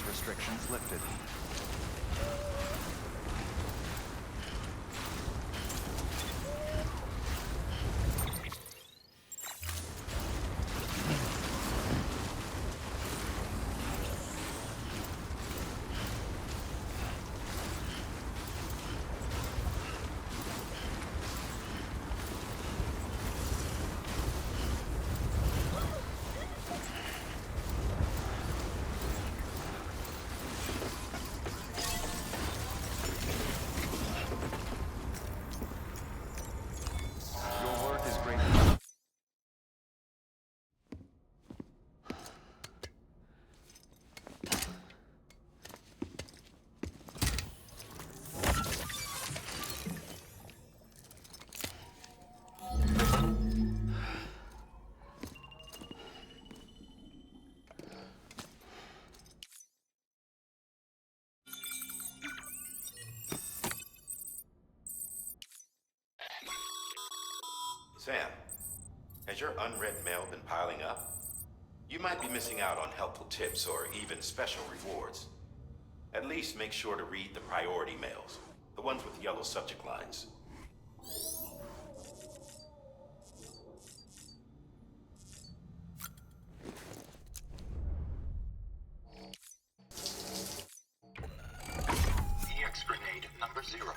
Communications restrictions lifted. Your work is great. Sam, has your unread mail been piling up? You might be missing out on helpful tips or even special rewards. At least make sure to read the priority mails, the ones with yellow subject lines. EX grenade number 0.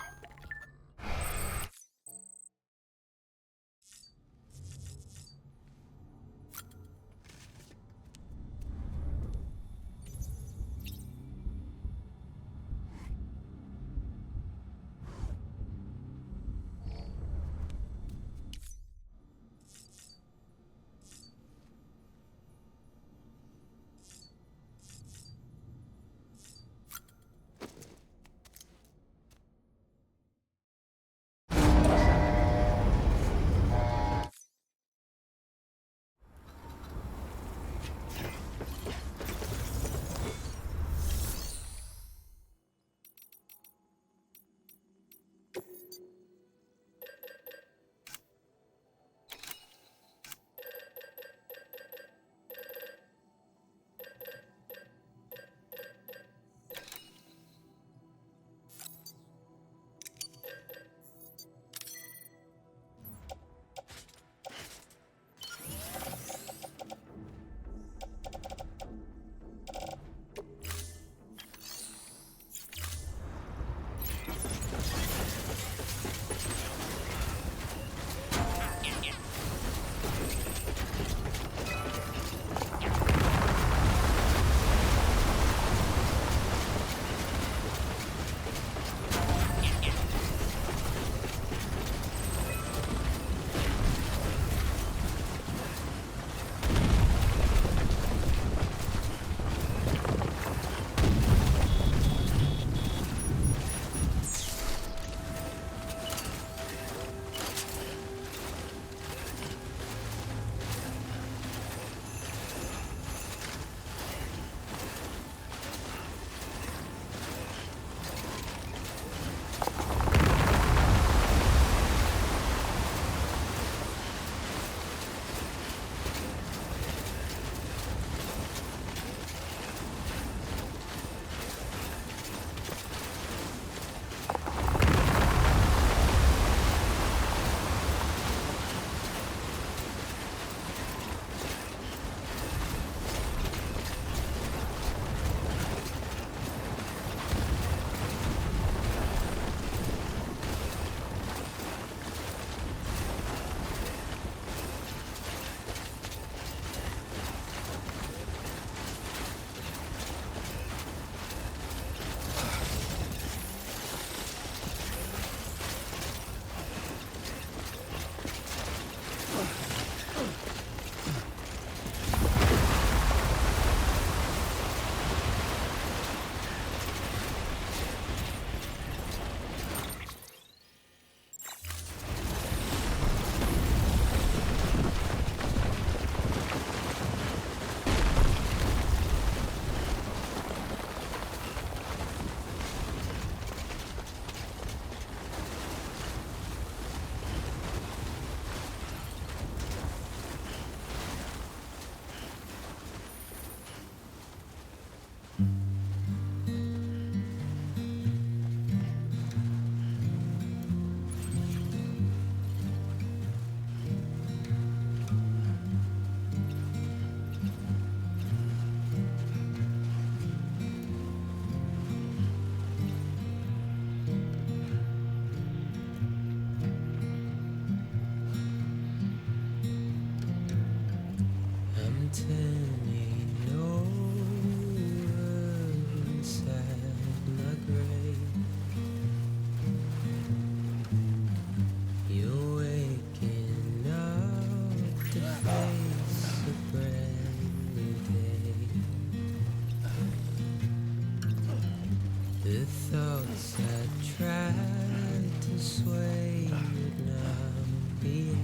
tried to sway would not behave.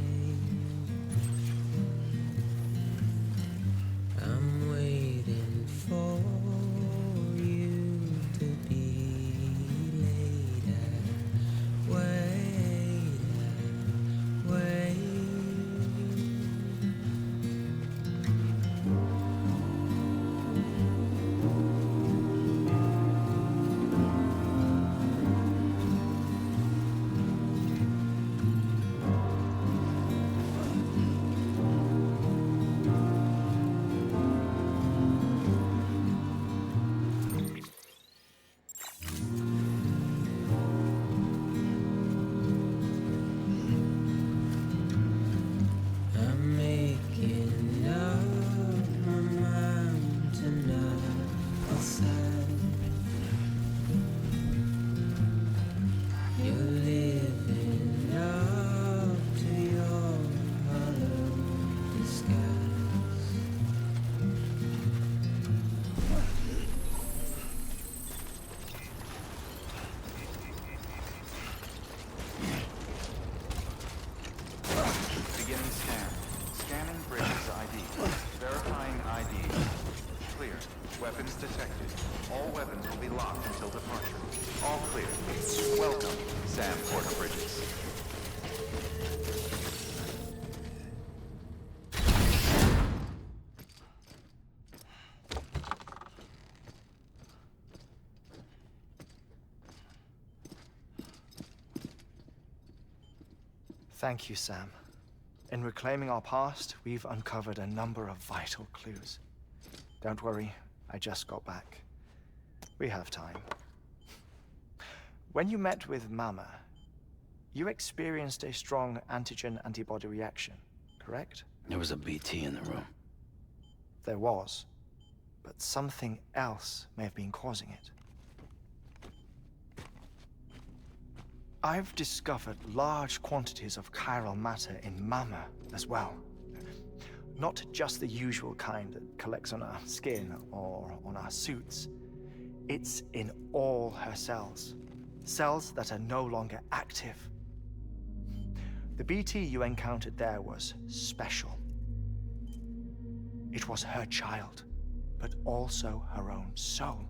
I'm waiting for you to be later. Wait, wait. I'm making up my mind to not decide. You're living up to your hollow disguise. Beginning scan. Scanning Bridges ID. Verifying ID. Clear. Weapons detected. All weapons will be locked until departure. All clear. Welcome, Sam Porter Bridges. Thank you, Sam. In reclaiming our past, we've uncovered a number of vital clues. Don't worry, I just got back. We have time. When you met with Mama, you experienced a strong antigen-antibody reaction, correct? There was a BT in the room. There was, but something else may have been causing it. I've discovered large quantities of chiral matter in Mama as well. Not just the usual kind that collects on our skin or on our suits. It's in all her cells. Cells that are no longer active. The BT you encountered there was special. It was her child, but also her own soul.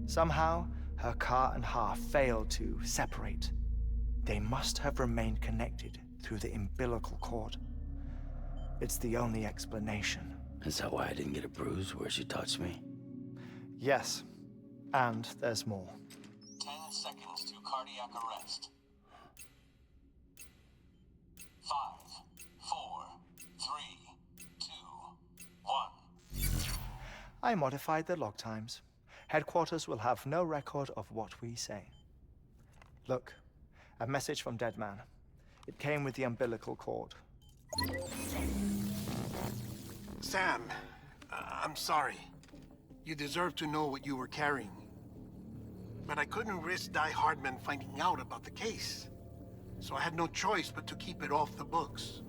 Somehow, her car and half failed to separate. They must have remained connected through the umbilical cord. It's the only explanation. Is that why I didn't get a bruise where she touched me? Yes, and there's more. 10 seconds to cardiac arrest. 5, 4, 3, 2, 1. I modified the log times. Headquarters will have no record of what we say. Look, a message from Deadman. It came with the umbilical cord. Sam, I'm sorry. You deserve to know what you were carrying. But I couldn't risk Di Hardman finding out about the case. So I had no choice but to keep it off the books.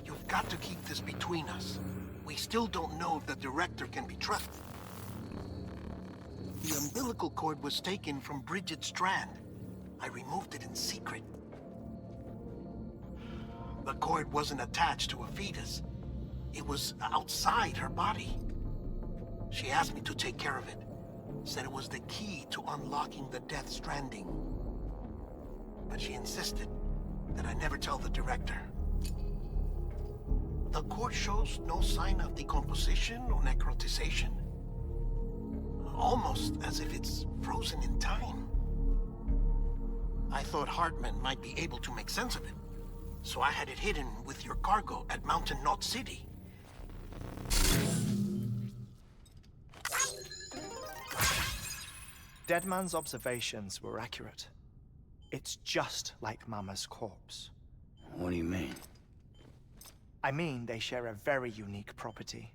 You've got to keep this between us. We still don't know if the director can be trusted. The umbilical cord was taken from Bridget Strand. I removed it in secret. The cord wasn't attached to a fetus. It was outside her body. She asked me to take care of it. Said it was the key to unlocking the Death Stranding. But she insisted that I never tell the director. The cord shows no sign of decomposition or necrotization. Almost as if it's frozen in time. I thought Hartman might be able to make sense of it, so I had it hidden with your cargo at Mountain Knot City. Deadman's observations were accurate. It's just like Mama's corpse. What do you mean? I mean, they share a very unique property.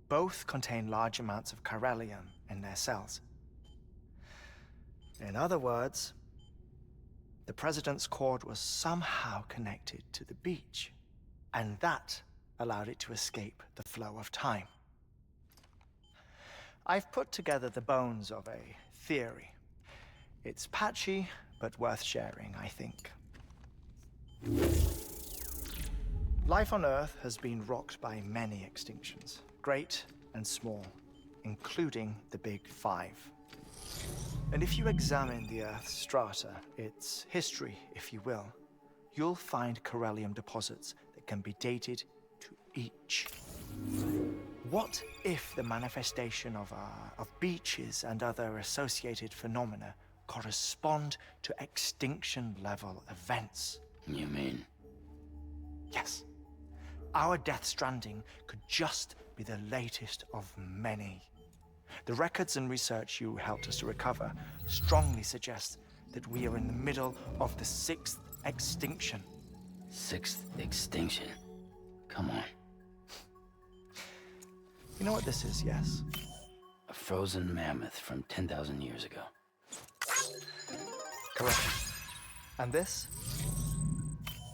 Both contain large amounts of chiralium in their cells. In other words, the president's cord was somehow connected to the beach, and that allowed it to escape the flow of time. I've put together the bones of a theory. It's patchy, but worth sharing, I think. Life on Earth has been rocked by many extinctions, great and small, including the Big Five. And if you examine the Earth's strata, its history, if you will, you'll find corallium deposits that can be dated to each. What if the manifestation of beaches and other associated phenomena correspond to extinction-level events? You mean? Yes. Our Death Stranding could just be the latest of many. The records and research you helped us to recover strongly suggest that we are in the middle of the 6th extinction. 6th extinction? Come on. You know what this is, yes? A frozen mammoth from 10,000 years ago. Correct. And this?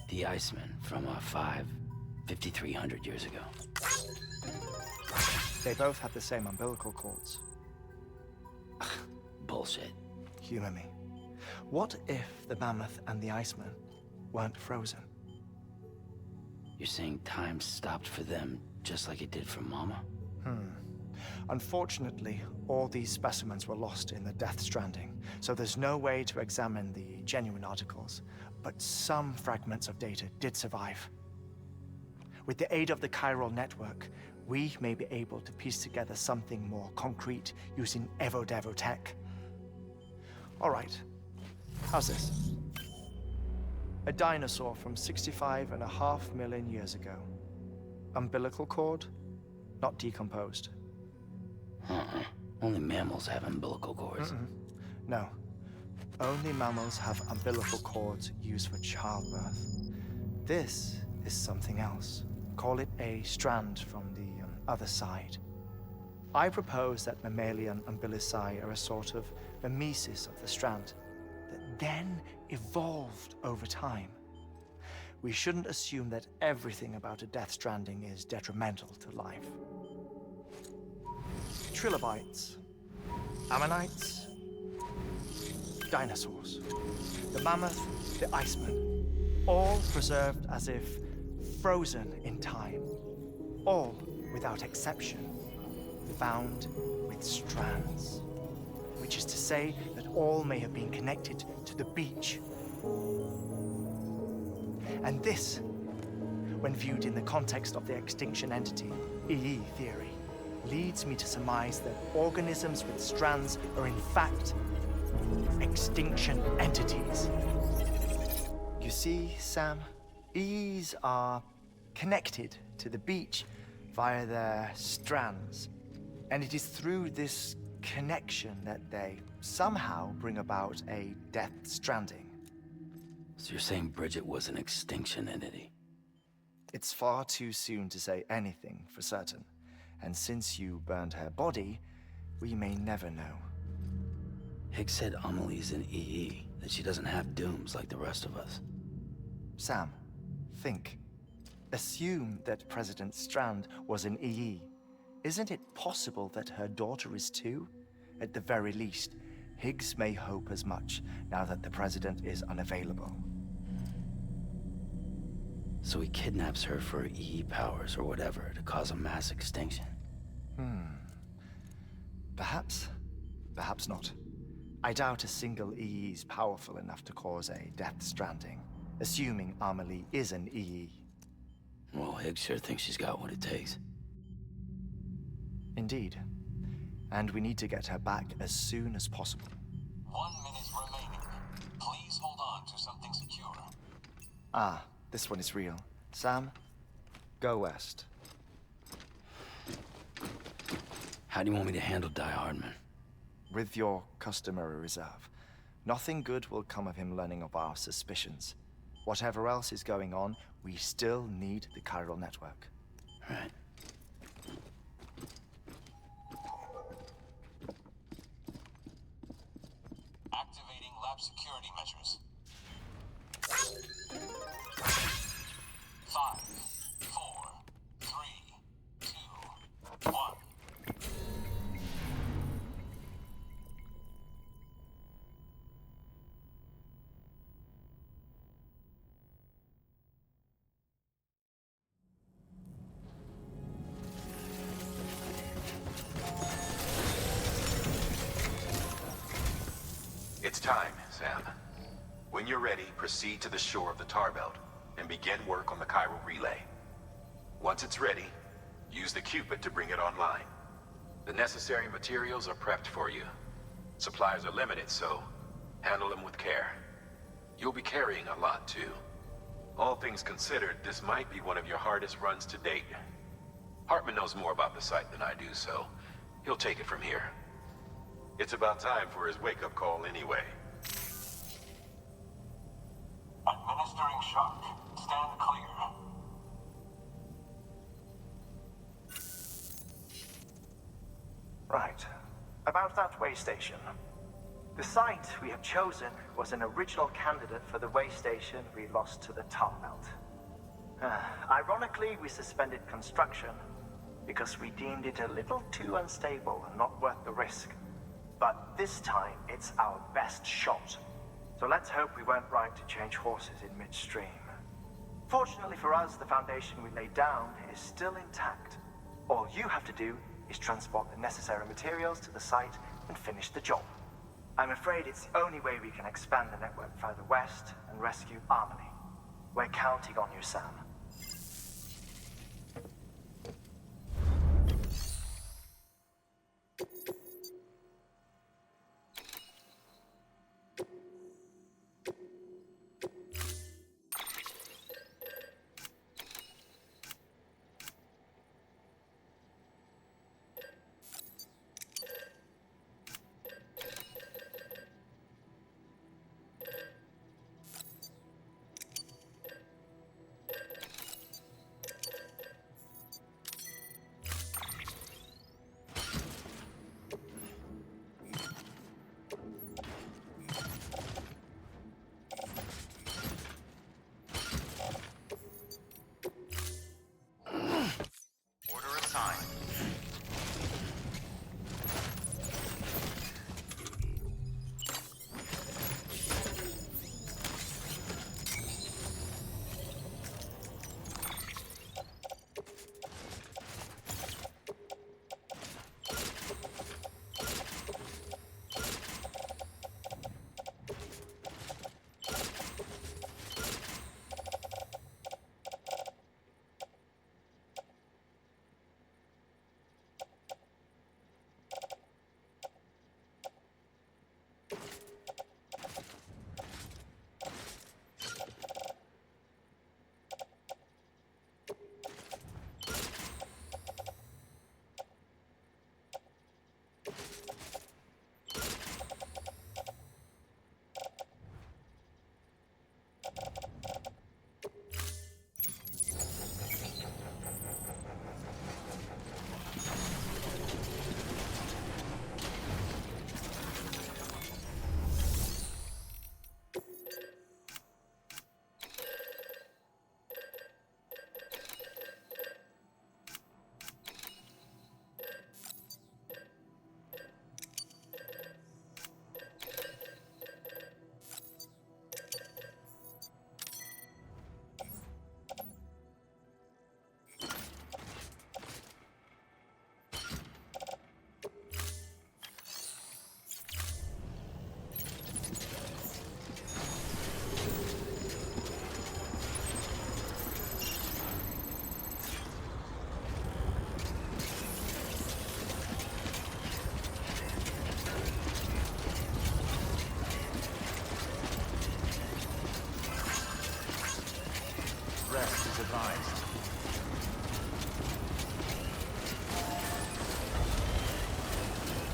The Iceman from 5,300 years ago. They both have the same umbilical cords. Bullshit. Humor me. What if the mammoth and the Iceman weren't frozen? You're saying time stopped for them just like it did for Mama? Unfortunately, all these specimens were lost in the Death Stranding, so there's no way to examine the genuine articles, but some fragments of data did survive. With the aid of the chiral network, we may be able to piece together something more concrete using Evo-Devo tech. All right, how's this? A dinosaur from 65.5 million years ago. Umbilical cord, not decomposed. Only mammals have umbilical cords. No, only mammals have umbilical cords used for childbirth. This is something else. Call it a strand from the other side. I propose that mammalian umbilici are a sort of mimesis of the strand that then evolved over time. We shouldn't assume that everything about a Death Stranding is detrimental to life. Trilobites, ammonites, dinosaurs, the mammoth, the Iceman, all preserved as if frozen in time, all without exception, found with strands, which is to say that all may have been connected to the beach. And this, when viewed in the context of the extinction entity, EE theory, leads me to surmise that organisms with strands are in fact extinction entities. You see, Sam, EEs are connected to the beach via their strands. And it is through this connection that they somehow bring about a Death Stranding. So you're saying Bridget was an extinction entity? It's far too soon to say anything for certain. And since you burned her body, we may never know. Higgs said Amelie's an EE, that she doesn't have dooms like the rest of us. Sam, think. Assume that President Strand was an EE. Isn't it possible that her daughter is too? At the very least, Higgs may hope as much now that the President is unavailable. So he kidnaps her for EE powers or whatever to cause a mass extinction. Perhaps. Perhaps not. I doubt a single EE is powerful enough to cause a Death Stranding, assuming Amelie is an EE. Well, Higgs sure thinks she's got what it takes. Indeed. And we need to get her back as soon as possible. 1 minute remaining. Please hold on to something secure. Ah, this one is real. Sam, go west. How do you want me to handle Die Hardman? With your customary reserve. Nothing good will come of him learning of our suspicions. Whatever else is going on, we still need the chiral network. Right. Activating lab security measures. 5, 4, 3, 2, 1. It's time, Sam. When you're ready, proceed to the shore of the tar belt and begin work on the chiral relay. Once it's ready, use the Cupid to bring it online. The necessary materials are prepped for you. Supplies are limited, so handle them with care. You'll be carrying a lot, too. All things considered, this might be one of your hardest runs to date. Hartman knows more about the site than I do, so he'll take it from here. It's about time for his wake-up call anyway. Administering shock. Stand clear. Right. About that way station. The site we have chosen was an original candidate for the way station we lost to the tar belt. Ironically, we suspended construction because we deemed it a little too unstable and not worth the risk. But this time, it's our best shot. So let's hope we weren't right to change horses in midstream. Fortunately for us, the foundation we laid down is still intact. All you have to do is transport the necessary materials to the site and finish the job. I'm afraid it's the only way we can expand the network further west and rescue Harmony. We're counting on you, Sam. Order assigned. Rest is advised.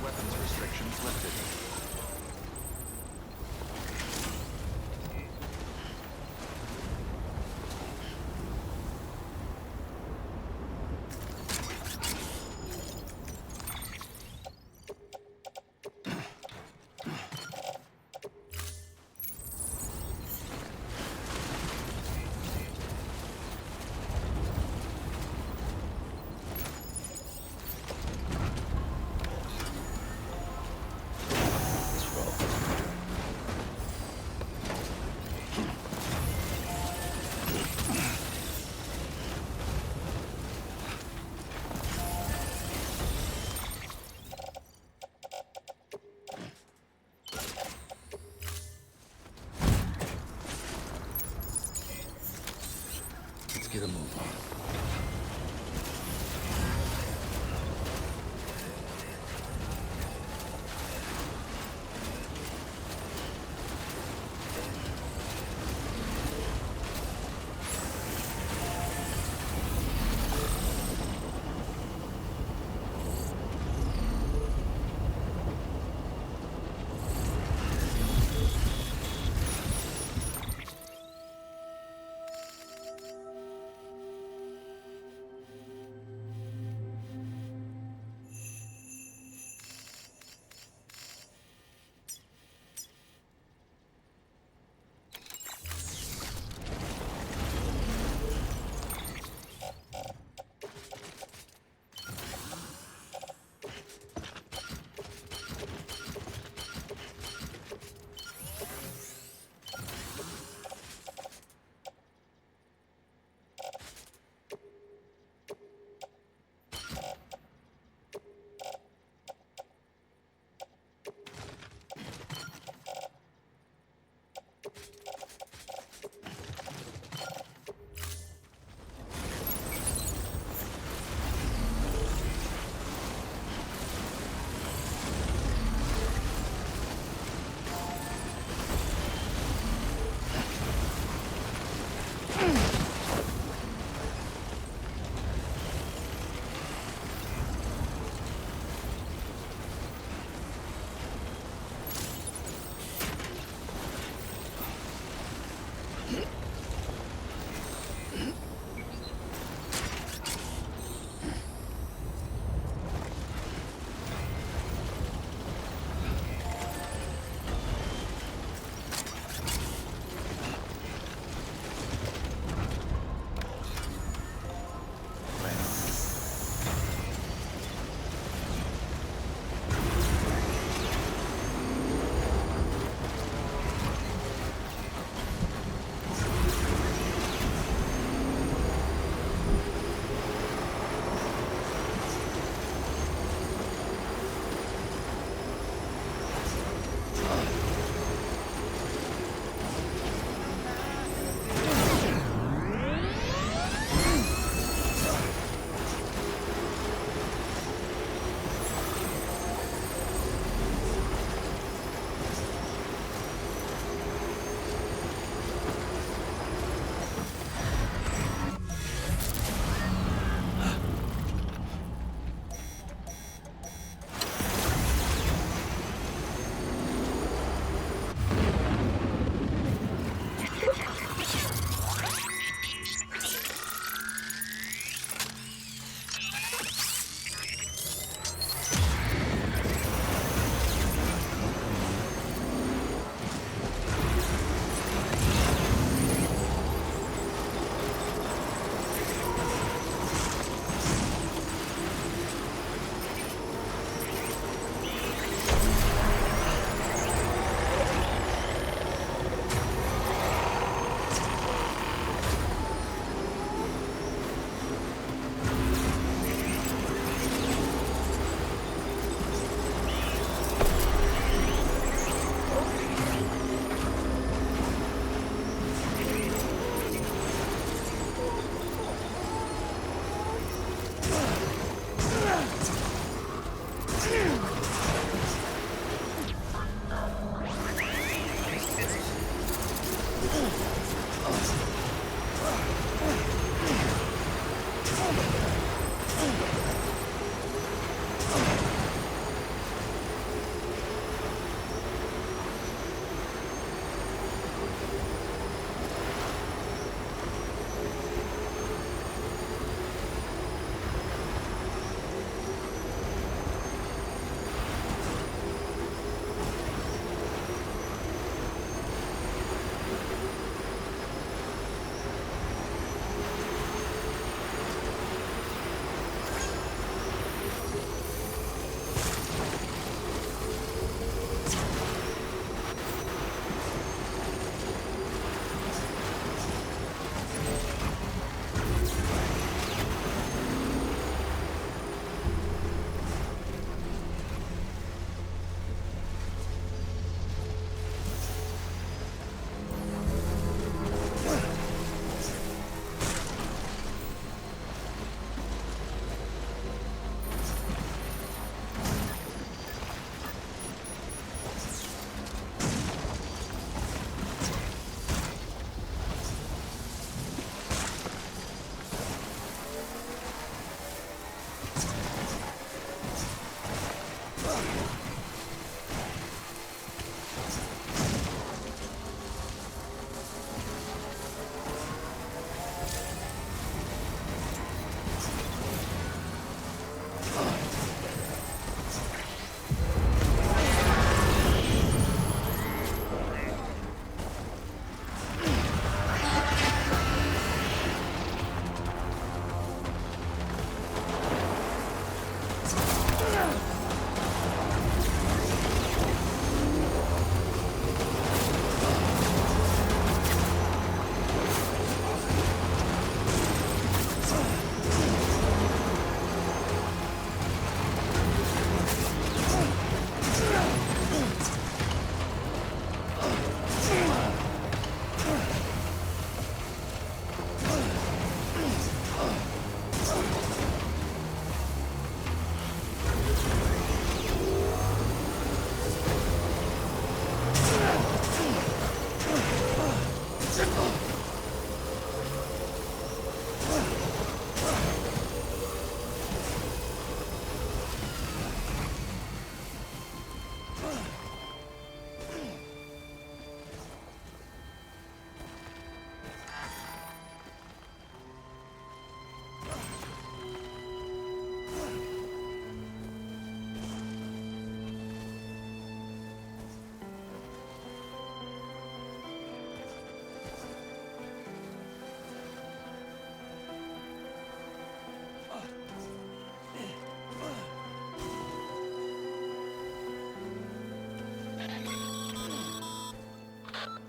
Weapons restrictions lifted. to move on.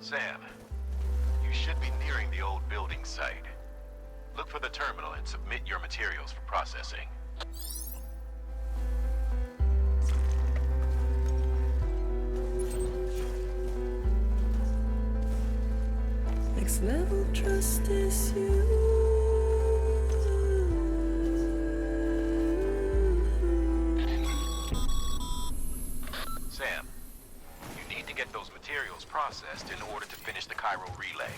Sam, you should be nearing the old building site. Look for the terminal and submit your materials for processing. Next level trust is you. Sam, you need to get those materials processed in order to finish the Cairo relay.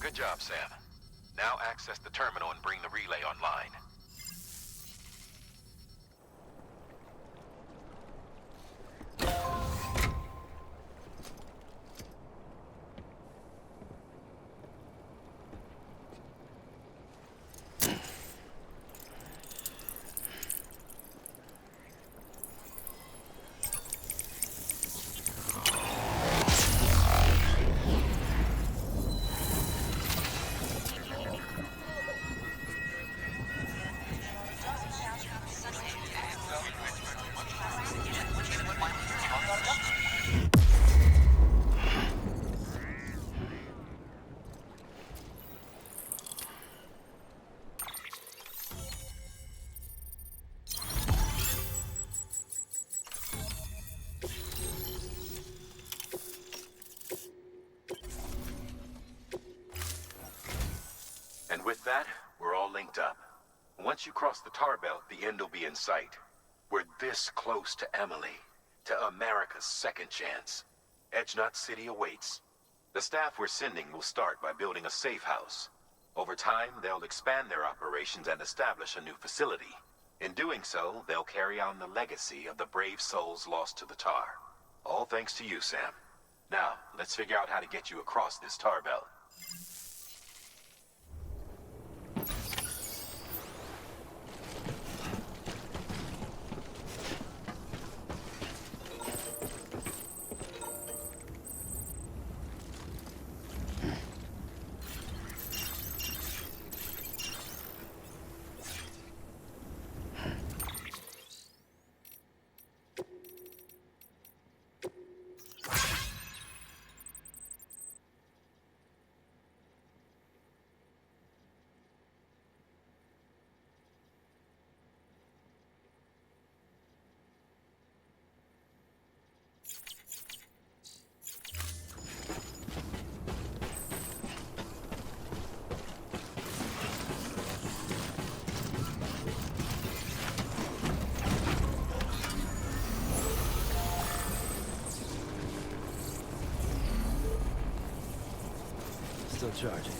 Good job, Sam. Now access the terminal and bring the relay online. And with that, we're all linked up. Once you cross the tar belt, the end will be in sight. We're this close to Emily, to America's second chance. Edgenut City awaits. The staff we're sending will start by building a safe house. Over time, they'll expand their operations and establish a new facility. In doing so, they'll carry on the legacy of the brave souls lost to the tar. All thanks to you, Sam. Now, let's figure out how to get you across this tar belt. Still charging.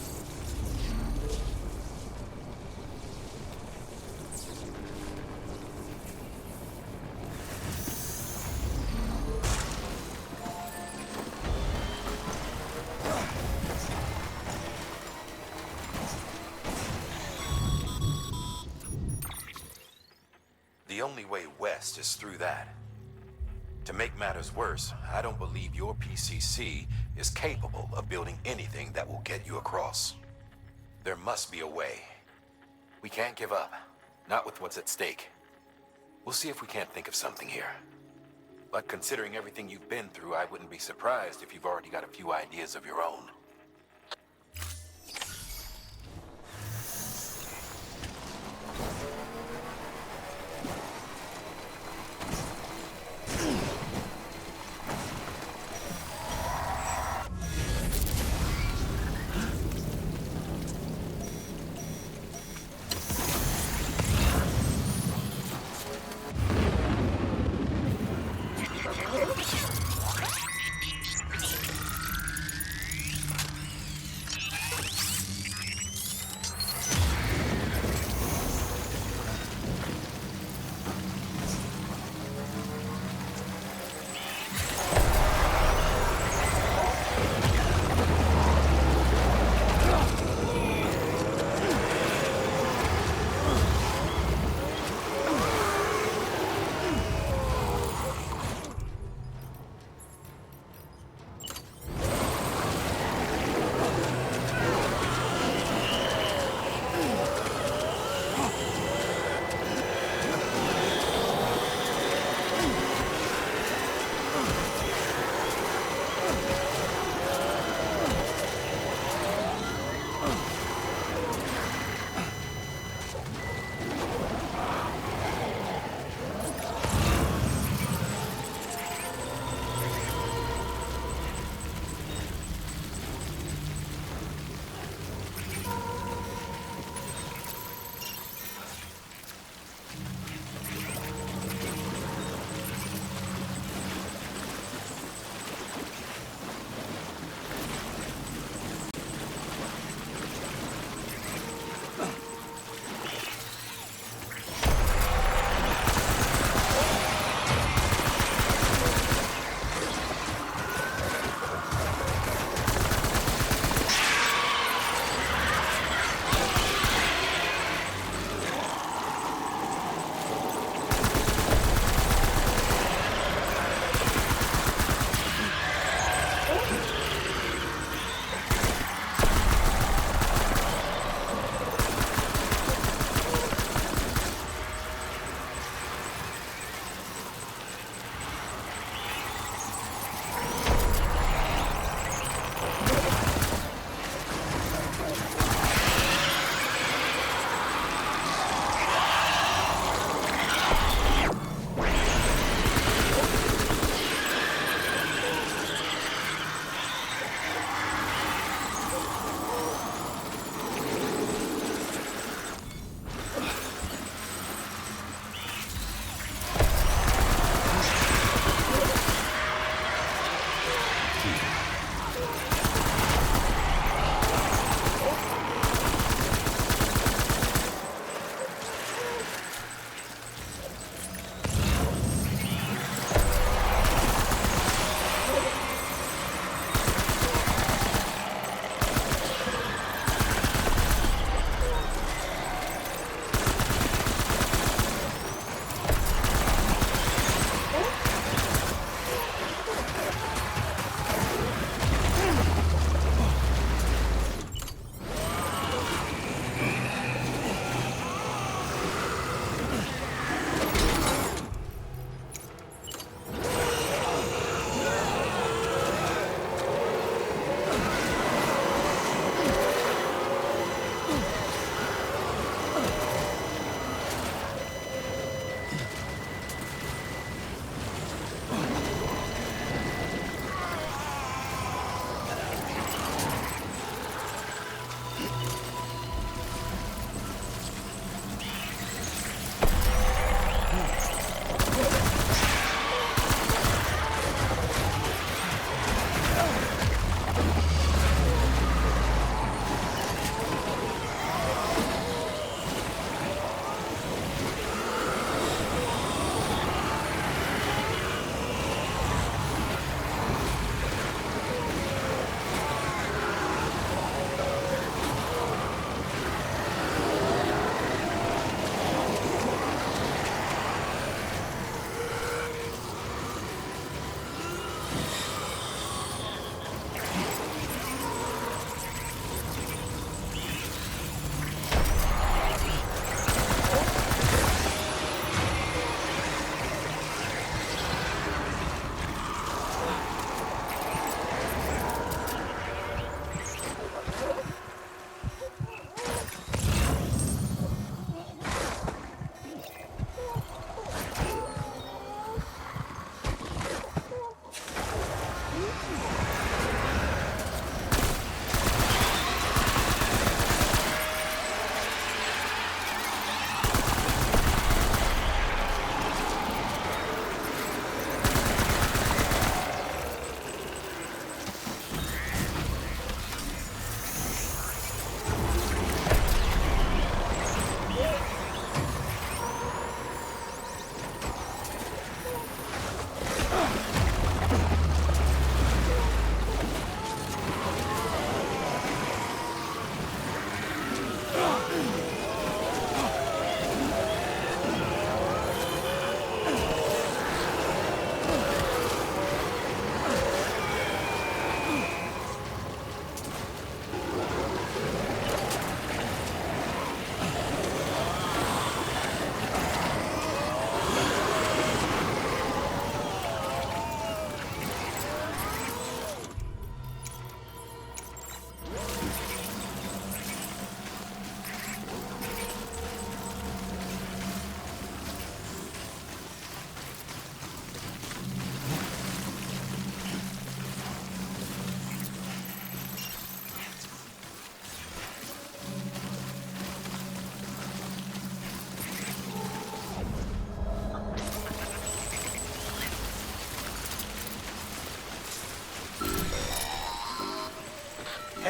The only way west is through that. To make matters worse, I don't believe your PCC is capable of building anything that will get you across. There must be a way. We can't give up, not with what's at stake. We'll see if we can't think of something here. But considering everything you've been through, I wouldn't be surprised if you've already got a few ideas of your own.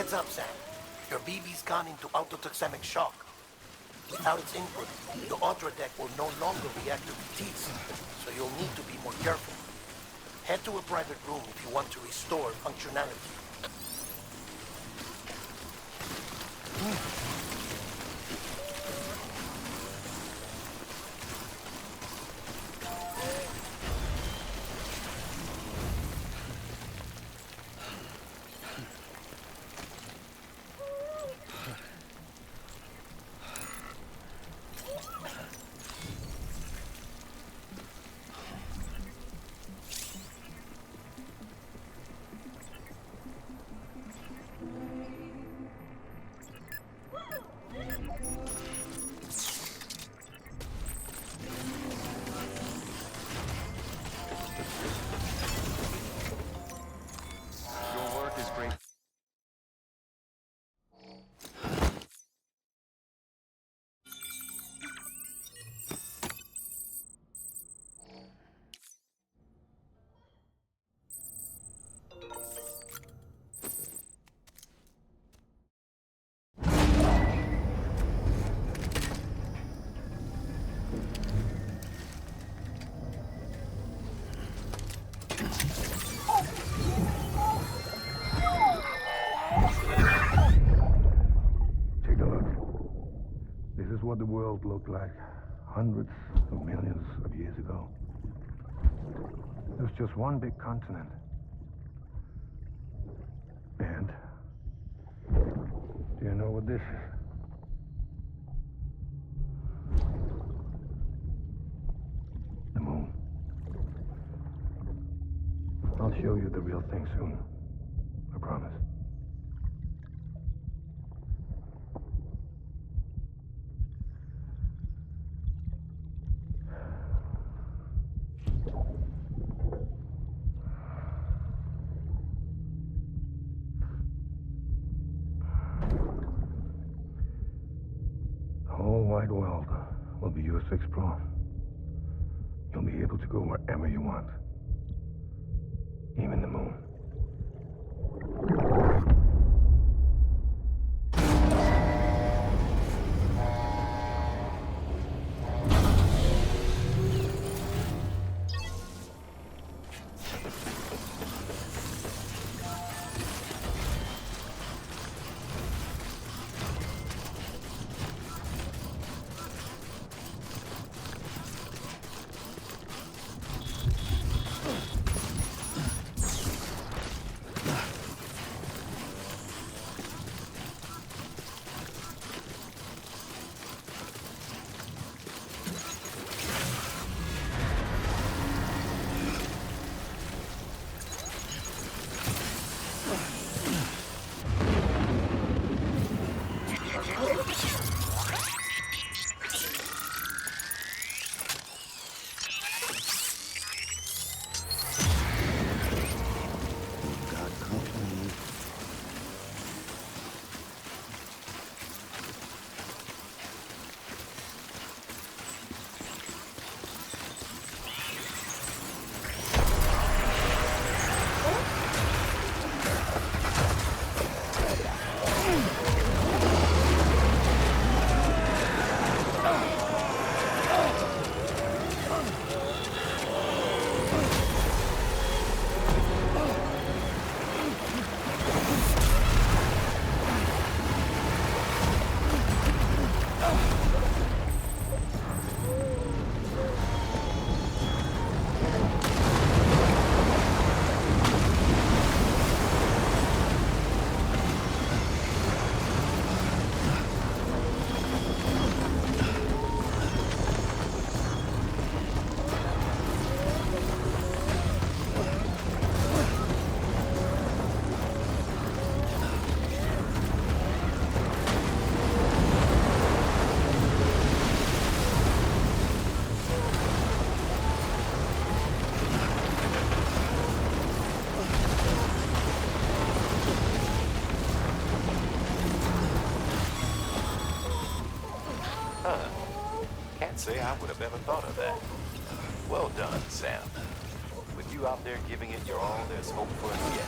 Heads up, Sam. Your BB's gone into autotoxemic shock. Without its input, your Ultra deck will no longer react to BTs, so you'll need to be more careful. Head to a private room if you want to restore functionality. Your work is great. Take a look. This is what the world looked like hundreds of millions of years ago. It was just one big continent. And do you know what this is? The moon. I'll show you the real thing soon. I promise. The whole wide world will be yours to explore. You'll be able to go wherever you want. Even the moon. Got company. Can't say I would have ever thought of that. Well done, Sam. With you out there giving it your all, there's hope for us yet.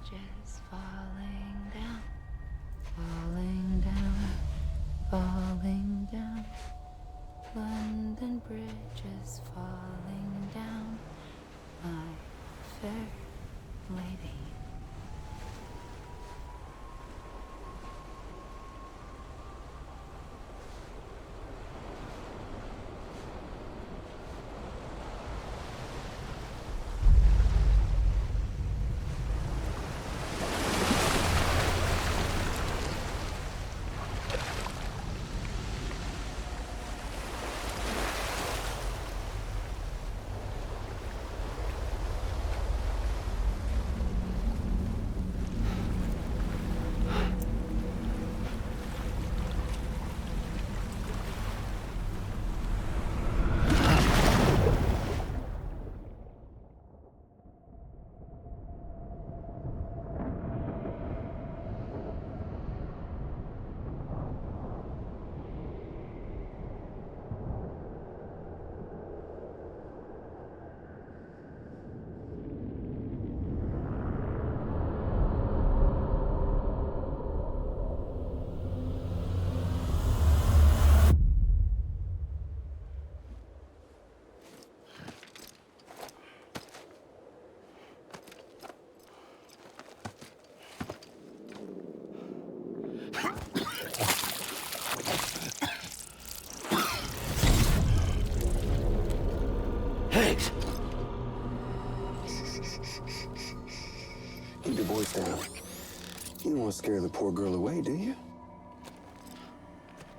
bridges falling down, falling down, falling down. London Bridge is falling down, my fair lady. Higgs! Keep your voice down. You don't want to scare the poor girl away, do you?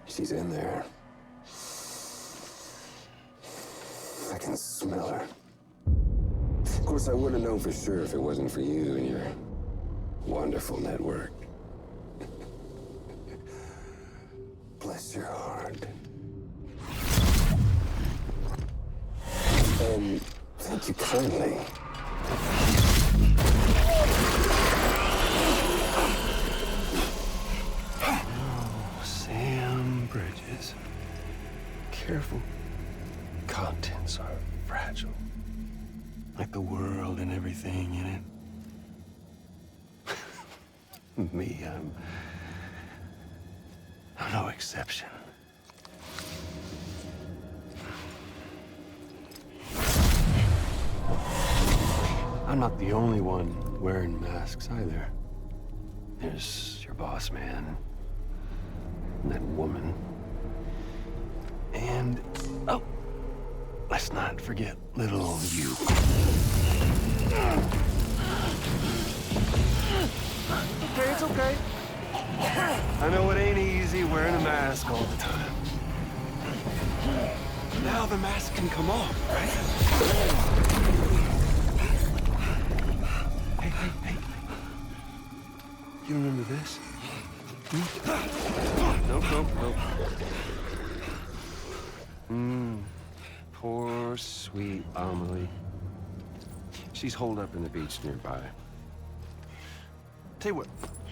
She's in there. I can smell her. Of course, I wouldn't have known for sure if it wasn't for you and your wonderful network. Bless your heart. And thank you kindly. Oh, Sam Bridges. Careful. Contents are fragile. Like the world and everything in it. Me, I'm no exception. I'm not the only one wearing masks either. There's your boss man, and that woman, and, oh, let's not forget little you. Okay, it's okay. I know it ain't easy wearing a mask all the time. Now the mask can come off, right? Hey. You remember this? Nope. Poor, sweet Amelie. She's holed up in the beach nearby. Tell you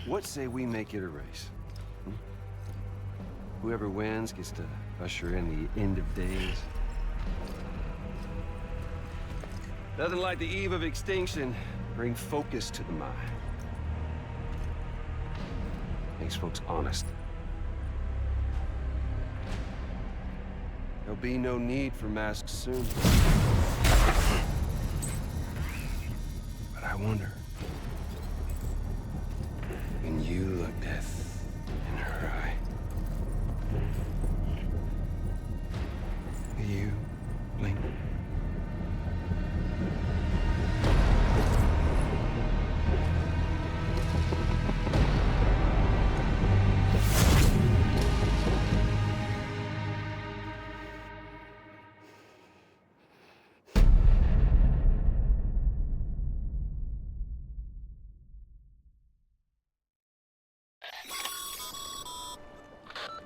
what say we make it a race? Whoever wins gets to usher in the end of days. Nothing like the eve of extinction. Bring focus to the mind. Makes folks honest. There'll be no need for masks soon. But I wonder, when you look death in her eye, will you blink?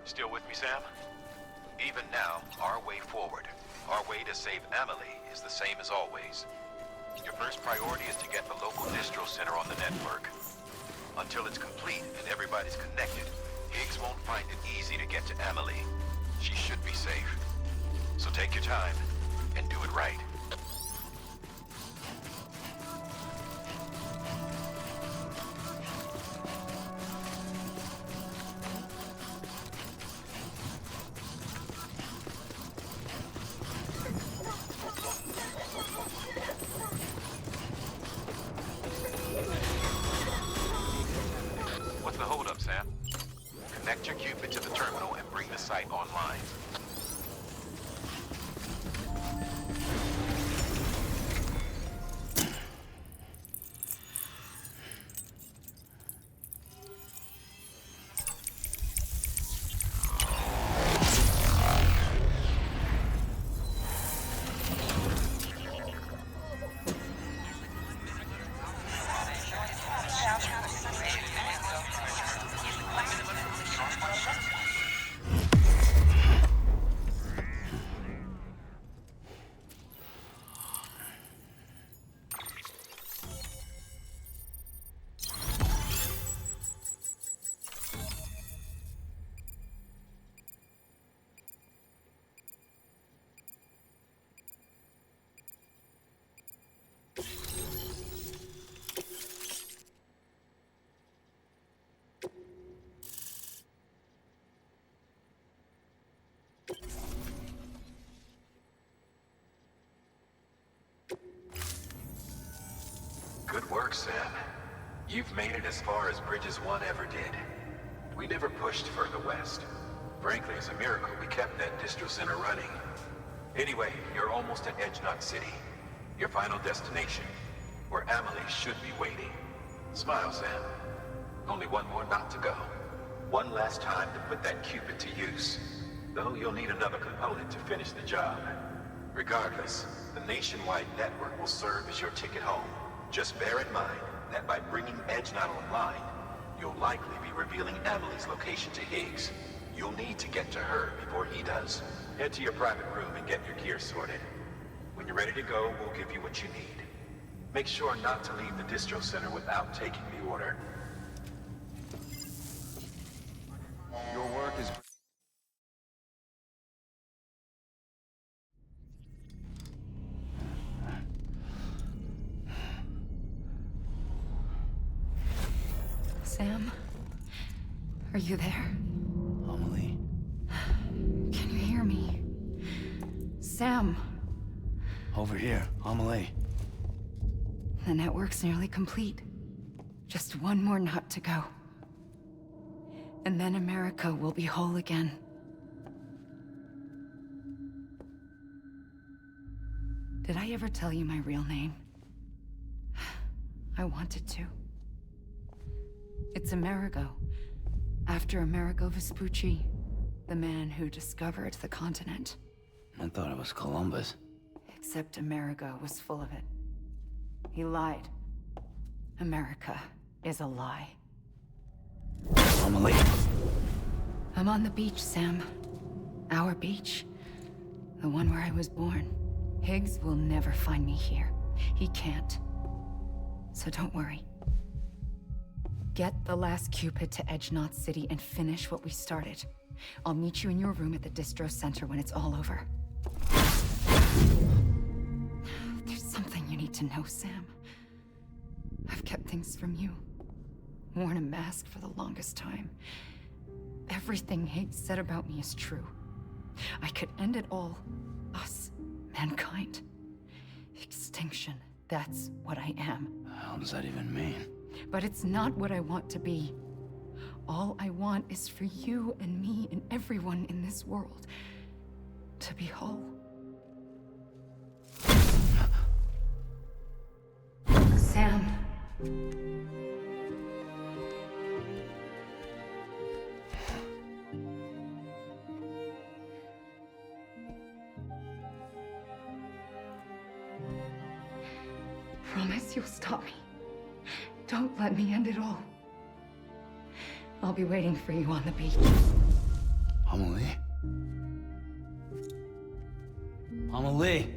Still with me, Sam? Even now, our way forward, our way to save Amelie is the same as always. Your first priority is to get the local distro center on the network. Until it's complete and everybody's connected, Higgs won't find it easy to get to Amelie. She should be safe. So take your time and do it right. Good work, Sam. You've made it as far as Bridges 1 ever did. We never pushed further west. Frankly, it's a miracle we kept that distro center running. Anyway, you're almost at Edge Knot City, your final destination, where Amelie should be waiting. Smile, Sam. Only one more knot to go. One last time to put that Cupid to use. Though you'll need another component to finish the job. Regardless, the nationwide network will serve as your ticket home. Just bear in mind that by bringing Edge Knot online, you'll likely be revealing Amelie's location to Higgs. You'll need to get to her before he does. Head to your private room and get your gear sorted. When you're ready to go, we'll give you what you need. Make sure not to leave the distro center without taking the order. Your work is... Sam? Are you there? Amelie? Can you hear me? Sam! Over here, Amelie. The network's nearly complete. Just one more knot to go. And then America will be whole again. Did I ever tell you my real name? I wanted to. It's Amerigo. After Amerigo Vespucci, the man who discovered the continent. I thought it was Columbus. Except Amerigo was full of it. He lied. America is a lie. Amelie. I'm on the beach, Sam. Our beach. The one where I was born. Higgs will never find me here. He can't. So don't worry. Get the last Cupid to Edge Knot City and finish what we started. I'll meet you in your room at the distro center when it's all over. There's something you need to know, Sam. I've kept things from you. Worn a mask for the longest time. Everything Higgs said about me is true. I could end it all. Us. Mankind. Extinction. That's what I am. The hell does that even mean? But it's not what I want to be. All I want is for you and me and everyone in this world to be whole. Sam. Promise you'll stop me. Don't let me end it all. I'll be waiting for you on the beach. Amelie? Amelie!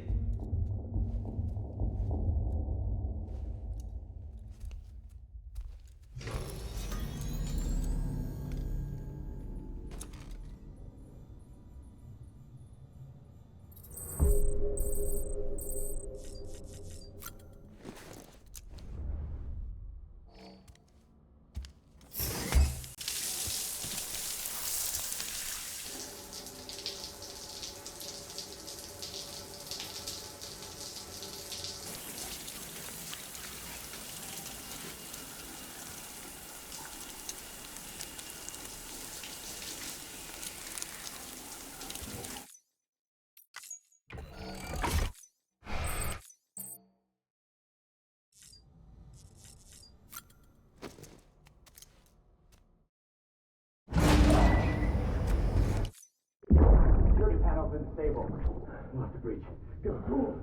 Stable. Off the breach. Go, cool.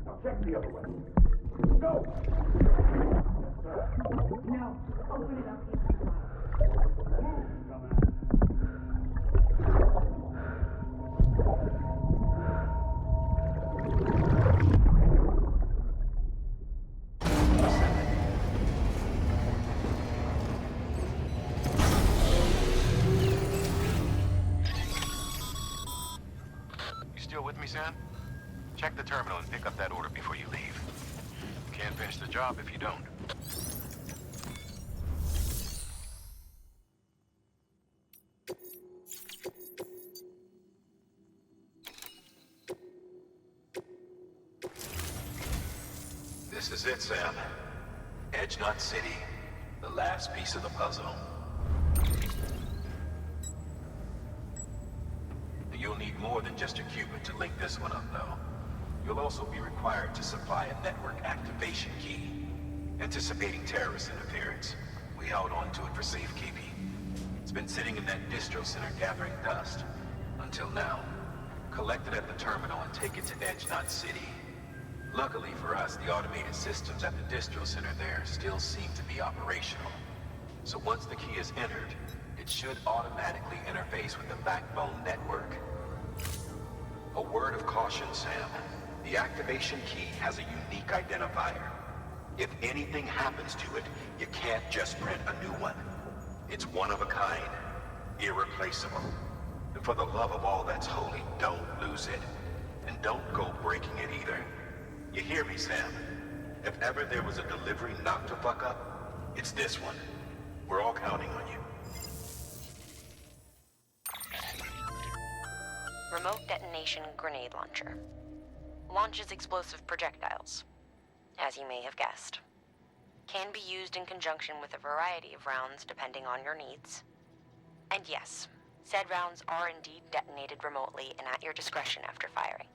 Now check the other way. Go! No, open it up. Sam? Check the terminal and pick up that order before you leave. Can't finish the job if you don't. is it, Sam. Edge Knot City. The last piece of the puzzle. You'll need more than just a qubit to link this one up, though. You'll also be required to supply a network activation key. Anticipating terrorist interference, we held on to it for safekeeping. It's been sitting in that distro center gathering dust. Until now. Collect it at the terminal and take it to Edge Knot City. Luckily for us, the automated systems at the distro center there still seem to be operational. So once the key is entered, it should automatically interface with the backbone network. A word of caution, Sam. The activation key has a unique identifier. If anything happens to it, you can't just print a new one. It's one of a kind, irreplaceable. And for the love of all that's holy, don't lose it. And don't go breaking it either. You hear me, Sam? If ever there was a delivery not to fuck up, it's this one. We're all counting on you. Remote detonation grenade launcher. Launches explosive projectiles. As you may have guessed. Can be used in conjunction with a variety of rounds depending on your needs. And yes, said rounds are indeed detonated remotely and at your discretion after firing.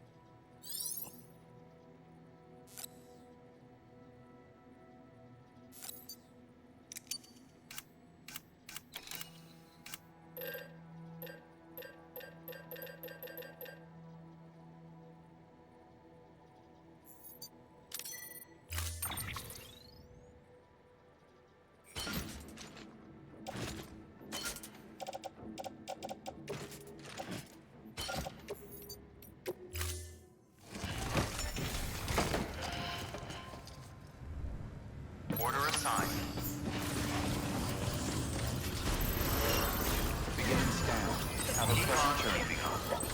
Order assigned. Beginning scan. Have a pressure turn.